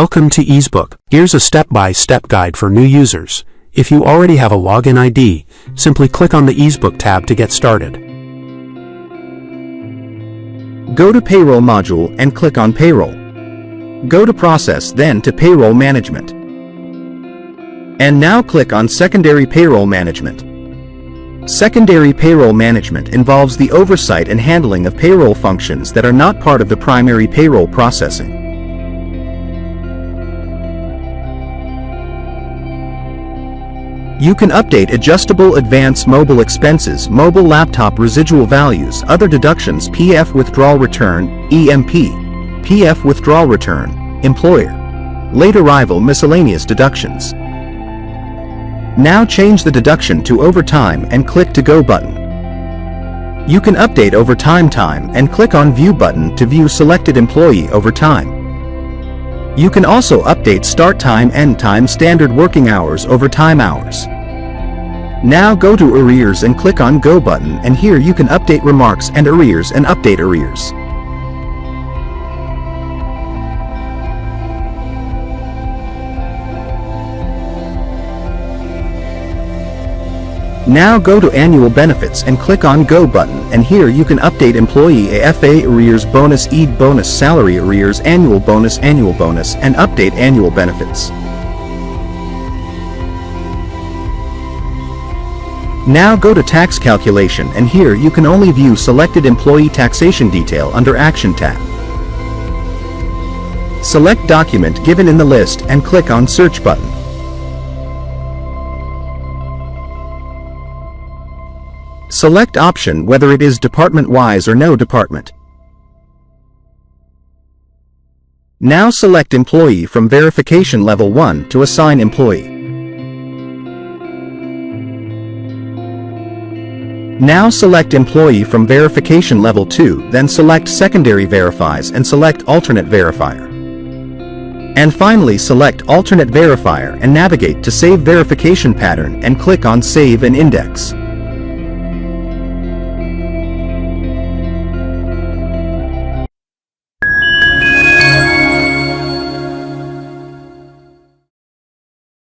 Welcome to EEZBOOK. Here's a step-by-step guide for new users. If you already have a login ID, simply click on the EEZBOOK tab to get started. Go to Payroll module and click on Payroll. Go to Process, then to Payroll Management. And now click on Secondary Payroll Management. Secondary Payroll Management involves the oversight and handling of payroll functions that are not part of the primary payroll processing. You can update adjustable advance mobile expenses, mobile laptop residual values, other deductions, PF withdrawal return, EMP, PF withdrawal return, employer, late arrival miscellaneous deductions. Now change the deduction to overtime and click to Go button. You can update overtime time and click on View button to view selected employee overtime. You can also update start time, end time, standard working hours, overtime hours. Now go to Arrears and click on Go button, and here you can update remarks and arrears and update arrears. Now go to Annual Benefits and click on Go button, and here you can update employee AFA arrears, bonus, ED bonus, salary arrears, annual bonus, and update annual benefits. Now go to Tax Calculation, and here you can only view selected employee taxation detail under Action tab. Select document given in the list and click on Search button. Select option whether it is department-wise or no department. Now select Employee from Verification Level 1 to assign employee. Now select Employee from Verification Level 2, then select Secondary Verifies and select Alternate Verifier. And finally select Alternate Verifier and navigate to Save Verification Pattern and click on Save and Index.